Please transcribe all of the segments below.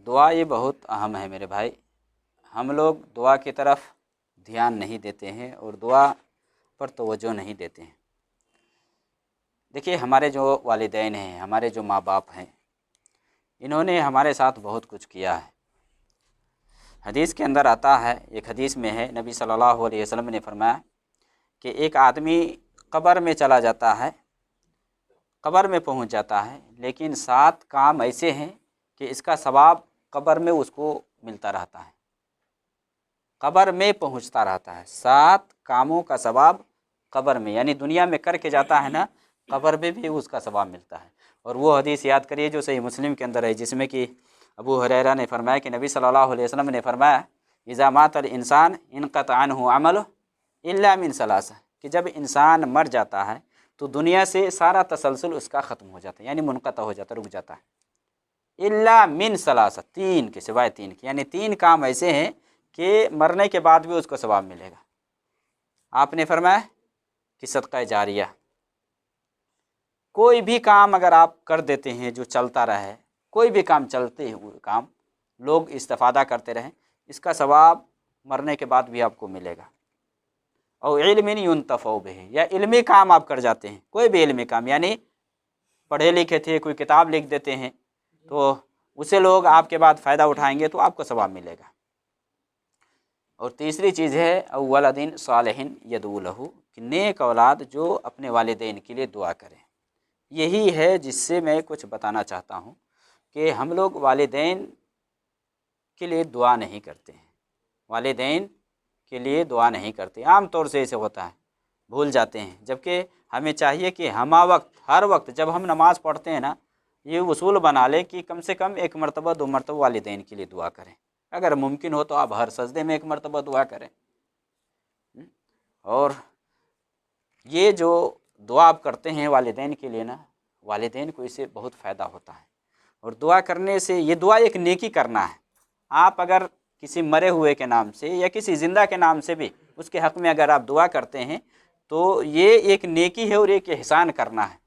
دعا یہ بہت اہم ہے میرے بھائی. ہم لوگ دعا کی طرف دھیان نہیں دیتے ہیں اور دعا پر توجہ نہیں دیتے ہیں. دیکھیے ہمارے جو والدین ہیں، ہمارے جو ماں باپ ہیں، انہوں نے ہمارے ساتھ بہت کچھ کیا ہے. حدیث کے اندر آتا ہے، ایک حدیث میں ہے، نبی صلی اللہ علیہ وسلم نے فرمایا کہ ایک آدمی قبر میں چلا جاتا ہے، قبر میں پہنچ جاتا ہے، لیکن 7 کام ایسے ہیں کہ اس کا ثواب قبر میں اس کو ملتا رہتا ہے، قبر میں پہنچتا رہتا ہے. 7 کاموں کا ثواب قبر میں، یعنی دنیا میں کر کے جاتا ہے نا، قبر میں بھی اس کا ثواب ملتا ہے. اور وہ حدیث یاد کریے جو صحیح مسلم کے اندر ہے، جس میں کہ ابو ہریرہ نے فرمایا کہ نبی صلی اللہ علیہ وسلم نے فرمایا اذا مات الانسان انقطع عنہ عملہ الا من ثلاثہ، کہ جب انسان مر جاتا ہے تو دنیا سے سارا تسلسل اس کا ختم ہو جاتا ہے، یعنی منقطع ہو جاتا ہے، رک جاتا ہے. الا من ثلاثہ، 3 کے سوائے 3 کے، یعنی 3 کام ایسے ہیں کہ مرنے کے بعد بھی اس کو ثواب ملے گا. آپ نے فرمایا کہ صدقہ جاریہ، کوئی بھی کام اگر آپ کر دیتے ہیں جو چلتا رہے، کوئی بھی کام چلتے ہوئے کام لوگ استفادہ کرتے رہیں، اس کا ثواب مرنے کے بعد بھی آپ کو ملے گا. اور علم ينتفع بہ، یا علمی کام آپ کر جاتے ہیں، کوئی بھی علمی کام، یعنی پڑھے لکھے تھے، کوئی کتاب لکھ دیتے ہیں تو اسے لوگ آپ کے بعد فائدہ اٹھائیں گے تو آپ کو ثواب ملے گا. اور تیسری چیز ہے او ولد صالح یدعو لہ، کہ نیک اولاد جو اپنے والدین کے لیے دعا کرے. یہی ہے جس سے میں کچھ بتانا چاہتا ہوں کہ ہم لوگ والدین کے لیے دعا نہیں کرتے ہیں، والدین کے لیے دعا نہیں کرتے. عام طور سے ایسے ہوتا ہے، بھول جاتے ہیں، جبکہ ہمیں چاہیے کہ ہر وقت جب ہم نماز پڑھتے ہیں نا، یہ اصول بنا لیں کہ کم سے کم 1 مرتبہ 2 مرتبہ والدین کے لیے دعا کریں. اگر ممکن ہو تو آپ ہر سجدے میں 1 مرتبہ دعا کریں. اور یہ جو دعا آپ کرتے ہیں والدین کے لیے نا، والدین کو اس سے بہت فائدہ ہوتا ہے. اور دعا کرنے سے، یہ دعا ایک نیکی کرنا ہے. آپ اگر کسی مرے ہوئے کے نام سے یا کسی زندہ کے نام سے بھی اس کے حق میں اگر آپ دعا کرتے ہیں تو یہ ایک نیکی ہے اور ایک احسان کرنا ہے.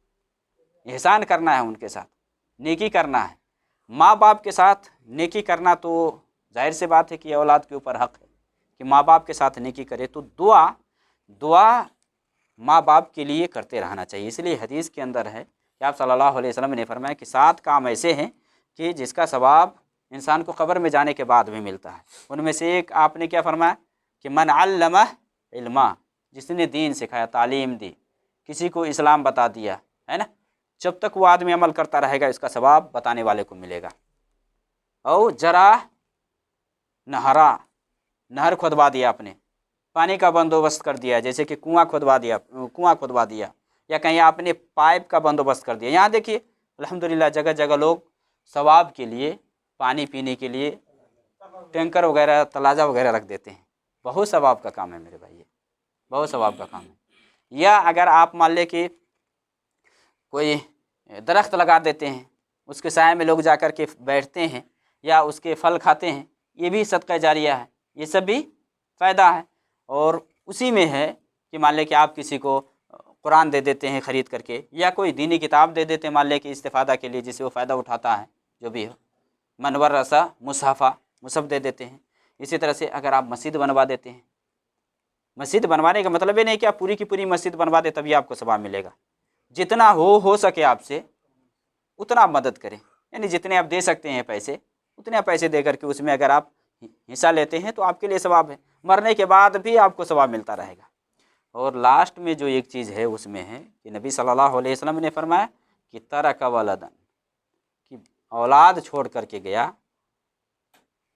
احسان کرنا ہے، ان کے ساتھ نیکی کرنا ہے. ماں باپ کے ساتھ نیکی کرنا تو ظاہر سی بات ہے کہ اولاد کے اوپر حق ہے کہ ماں باپ کے ساتھ نیکی کرے. تو دعا ماں باپ کے لیے کرتے رہنا چاہیے. اس لیے حدیث کے اندر ہے کہ آپ صلی اللہ علیہ وسلم نے فرمایا کہ 7 کام ایسے ہیں کہ جس کا ثواب انسان کو قبر میں جانے کے بعد بھی ملتا ہے. ان میں سے ایک آپ نے کیا فرمایا کہ من علم علما، جس نے دین سکھایا، تعلیم دی، کسی کو اسلام بتا دیا ہے نا، جب تک وہ آدمی عمل کرتا رہے گا اس کا ثواب بتانے والے کو ملے گا. او جرا نہرا، نہر کھودوا دیا، آپ نے پانی کا بندوبست کر دیا، جیسے کہ کنواں کھودوا دیا یا کہیں آپ نے پائپ کا بندوبست کر دیا. یہاں دیکھیے الحمدللہ جگہ جگہ لوگ ثواب کے لیے، پانی پینے کے لیے ٹینکر وغیرہ، تلاجہ وغیرہ رکھ دیتے ہیں. بہت ثواب کا کام ہے میرے بھائی، بہت ثواب کا کام ہے. یا اگر آپ مان لیں کہ کوئی درخت لگا دیتے ہیں، اس کے سائے میں لوگ جا کر کے بیٹھتے ہیں یا اس کے پھل کھاتے ہیں، یہ بھی صدقہ جاریہ ہے، یہ سب بھی فائدہ ہے. اور اسی میں ہے کہ مان لیں کہ آپ کسی کو قرآن دے دیتے ہیں خرید کر کے، یا کوئی دینی کتاب دے دیتے ہیں مان لیں کہ استفادہ کے لیے، جس سے وہ فائدہ اٹھاتا ہے، جو بھی ہو. من ورثہ مصحف دے دیتے ہیں. اسی طرح سے اگر آپ مسجد بنوا دیتے ہیں، مسجد بنوانے کا مطلب یہ نہیں کہ آپ پوری کی پوری مسجد بنوا دیں تبھی آپ کو ثواب ملے گا. جتنا ہو سکے آپ سے اتنا آپ مدد کریں، یعنی جتنے آپ دے سکتے ہیں پیسے، اتنے پیسے دے کر کے اس میں اگر آپ حصہ لیتے ہیں تو آپ کے لیے ثواب ہے، مرنے کے بعد بھی آپ کو ثواب ملتا رہے گا. اور لاسٹ میں جو ایک چیز ہے اس میں ہے کہ نبی صلی اللہ علیہ وسلم نے فرمایا کہ ترک ولدا، کہ اولاد چھوڑ کر کے گیا،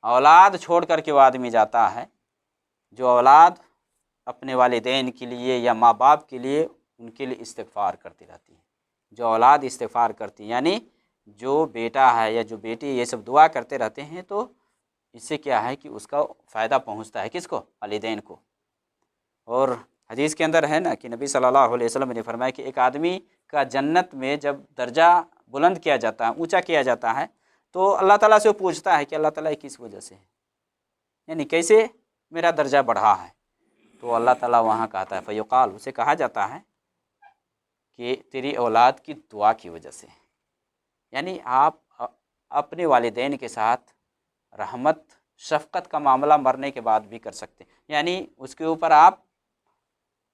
اولاد چھوڑ کر کے وہ آدمی جاتا ہے جو اولاد اپنے والدین کے لیے یا ماں باپ کے لیے، ان کے لیے استغفار کرتی رہتی ہے. جو اولاد استغفار کرتی، یعنی جو بیٹا ہے یا جو بیٹی یہ سب دعا کرتے رہتے ہیں، تو اس سے کیا ہے کہ اس کا فائدہ پہنچتا ہے کس کو؟ والدین کو. اور حدیث کے اندر ہے نا کہ نبی صلی اللہ علیہ وسلم نے فرمایا کہ ایک آدمی کا جنت میں جب درجہ بلند کیا جاتا ہے، اونچا کیا جاتا ہے، تو اللہ تعالیٰ سے وہ پوچھتا ہے کہ اللہ تعالیٰ کس وجہ سے ہے، یعنی کیسے میرا درجہ بڑھا ہے. تو اللہ تعالیٰ وہاں کہتا ہے فیقال، اسے کہا جاتا ہے کہ تیری اولاد کی دعا کی وجہ سے. یعنی آپ اپنے والدین کے ساتھ رحمت شفقت کا معاملہ مرنے کے بعد بھی کر سکتے ہیں، یعنی اس کے اوپر آپ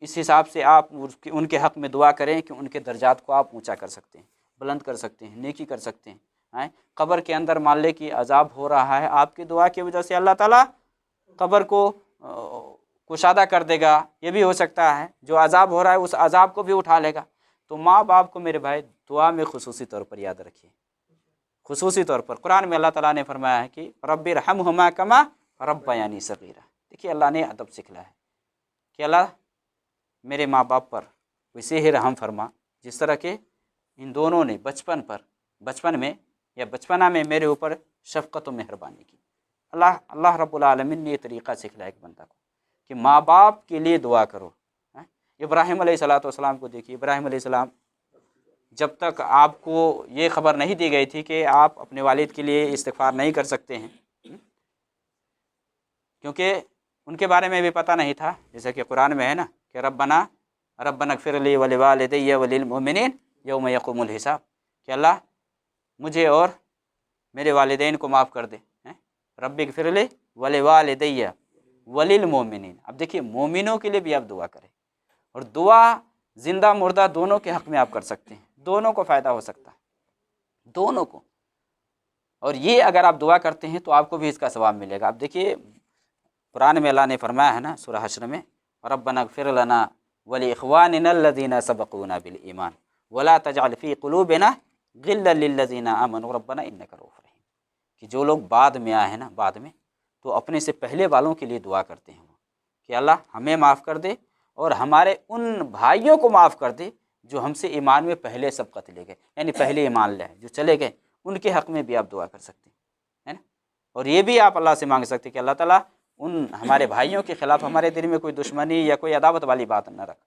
اس حساب سے آپ ان کے حق میں دعا کریں کہ ان کے درجات کو آپ اونچا کر سکتے ہیں، بلند کر سکتے ہیں، نیکی کر سکتے ہیں۔ قبر کے اندر مان لے کہ عذاب ہو رہا ہے، آپ کی دعا کی وجہ سے اللہ تعالیٰ قبر کو کشادہ کر دے گا، یہ بھی ہو سکتا ہے، جو عذاب ہو رہا ہے اس عذاب کو بھی اٹھا لے گا۔ تو ماں باپ کو میرے بھائی دعا میں خصوصی طور پر یاد رکھیے، خصوصی طور پر قرآن میں اللہ تعالیٰ نے فرمایا ہے کہ رب ارحمہما کما ربیانی صغیرہ۔ دیکھیے اللہ نے ادب سکھلایا ہے کہ اللہ میرے ماں باپ پر ویسے ہی رحم فرما جس طرح کہ ان دونوں نے بچپن میں یا بچپنا میں میرے اوپر شفقت و مہربانی کی۔ اللہ رب العالمین نے یہ طریقہ سکھلایا ایک بندہ کو کہ ماں باپ کے لیے دعا کرو۔ ابراہیم علیہ السلام کو دیکھیے، ابراہیم علیہ السلام جب تک آپ کو یہ خبر نہیں دی گئی تھی کہ آپ اپنے والد کے لیے استغفار نہیں کر سکتے ہیں، کیونکہ ان کے بارے میں بھی پتہ نہیں تھا، جیسا کہ قرآن میں ہے نا کہ ربنا اغفر لی ولوالدی وللمؤمنین یوم یقوم الحساب، کہ اللہ مجھے اور میرے والدین کو معاف کر دے، رب اغفر لی ولوالدی وللمؤمنین۔ اب دیکھیے مومنوں کے لیے بھی آپ دعا کریں، اور دعا زندہ مردہ دونوں کے حق میں آپ کر سکتے ہیں، دونوں کو فائدہ ہو سکتا ہے، دونوں کو۔ اور یہ اگر آپ دعا کرتے ہیں تو آپ کو بھی اس کا ثواب ملے گا۔ اب دیکھیے قرآن میں اللہ نے فرمایا ہے نا سورہ حشر میں ربنا اغفر لنا ولاخواننا الذین سبقونا بالایمان ولا تجعل فی قلوبنا غلا للذین آمنوا ربنا انک رؤوف رحیم، کہ جو لوگ بعد میں آئے ہیں نا، بعد میں، تو اپنے سے پہلے والوں کے لیے دعا کرتے ہیں کہ اللہ ہمیں معاف کر دے اور ہمارے ان بھائیوں کو معاف کر دے جو ہم سے ایمان میں پہلے سبقت لے گئے، یعنی پہلے ایمان لے جو چلے گئے، ان کے حق میں بھی آپ دعا کر سکتے ہیں، ہے نا۔ اور یہ بھی آپ اللہ سے مانگ سکتے ہیں کہ اللہ تعالیٰ ان ہمارے بھائیوں کے خلاف ہمارے دل میں کوئی دشمنی یا کوئی عداوت والی بات نہ رکھ،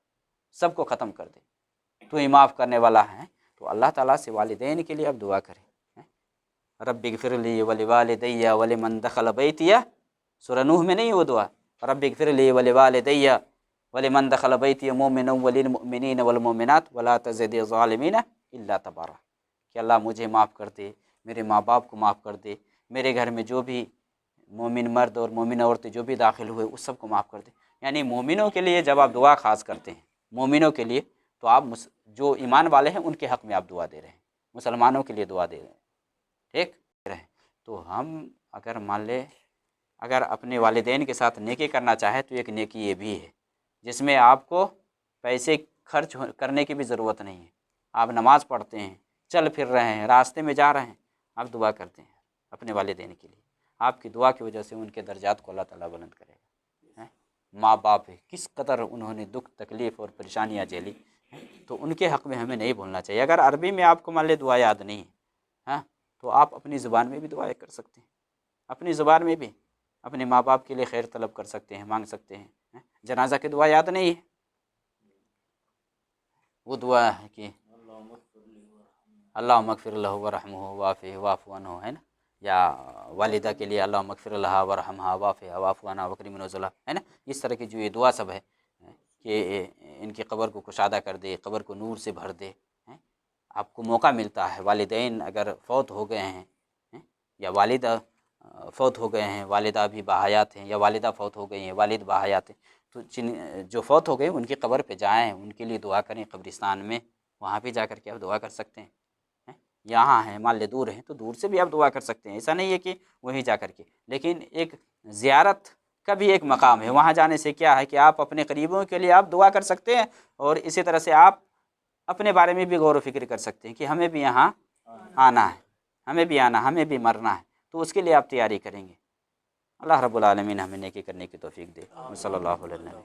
سب کو ختم کر دے، تو ہی معاف کرنے والا ہے۔ تو اللہ تعالیٰ سے والدین کے لیے آپ دعا کریں، رب اغفر لی ولوالدی ولمن دخل بیتی، سورہ نوح میں نہیں وہ دعا، رب اغفر لی ولوالدی ولمن دخل بیتی مؤمنا وللمؤمنین والمؤمنات ولا تزد الظالمین الا تبارا، کہ اللہ مجھے معاف کر دے، میرے ماں باپ کو معاف کر دے، میرے گھر میں جو بھی مومن مرد اور مومن عورتیں جو بھی داخل ہوئے اس سب کو معاف کر دے۔ یعنی مومنوں کے لیے جب آپ دعا خاص کرتے ہیں، مومنوں کے لیے، تو آپ جو ایمان والے ہیں ان کے حق میں آپ دعا دے رہے ہیں، مسلمانوں کے لیے دعا دے رہے ہیں، ٹھیک رہے۔ تو ہم اگر مان لے اگر اپنے والدین کے ساتھ نیکی کرنا چاہے تو ایک نیکی یہ بھی ہے جس میں آپ کو پیسے خرچ کرنے کی بھی ضرورت نہیں ہے، آپ نماز پڑھتے ہیں، چل پھر رہے ہیں، راستے میں جا رہے ہیں، آپ دعا کرتے ہیں اپنے والدین کے لیے، آپ کی دعا کی وجہ سے ان کے درجات کو اللہ تعالیٰ بلند کرے گا۔ ماں باپ ہے، کس قدر انہوں نے دکھ تکلیف اور پریشانیاں جھیلی، تو ان کے حق میں ہمیں نہیں بھولنا چاہیے۔ اگر عربی میں آپ کو مان لے دعا یاد نہیں ہے تو آپ اپنی زبان میں بھی دعائیں کر سکتے ہیں، اپنی زبان میں بھی اپنے ماں باپ کے لیے خیر طلب کر سکتے ہیں، مانگ سکتے ہیں۔ جنازہ کی دعا یاد نہیں ہے، وہ دعا ہے کہ اللہم اغفر لہ ورحمہ وعافہ واعف عنہ، ہے نا، یا والدہ کے لیے اللہم اغفر لہا ورحمہا وعافہ واعف عنہا واکرم نزلہا، ہے نا۔ اس طرح کی جو یہ دعا سب ہے کہ ان کی قبر کو کشادہ کر دے، قبر کو نور سے بھر دے۔ آپ کو موقع ملتا ہے، والدین اگر فوت ہو گئے ہیں یا والدہ فوت ہو گئے ہیں، والدہ بھی باحیات ہیں، یا والدہ فوت ہو گئی ہیں، والد باحیات ہیں، تو جو فوت ہو گئے ان کی قبر پہ جائیں، ان کے لیے دعا کریں قبرستان میں، وہاں پہ جا کر کے آپ دعا کر سکتے ہیں۔ یہاں ہیں مان لے دور ہیں تو دور سے بھی آپ دعا کر سکتے ہیں، ایسا نہیں ہے کہ وہیں جا کر کے، لیکن ایک زیارت کا بھی ایک مقام ہے، وہاں جانے سے کیا ہے کہ آپ اپنے قریبوں کے لیے آپ دعا کر سکتے ہیں، اور اسی طرح سے آپ اپنے بارے میں بھی غور و فکر کر سکتے ہیں کہ ہمیں بھی یہاں آنا ہے، ہمیں بھی آنا، ہمیں بھی مرنا ہے، تو اس کے لیے آپ تیاری کریں گے۔ اللہ رب العالمین ہمیں نیکی کرنے کی توفیق دے۔ صلی اللہ علیہ وسلم۔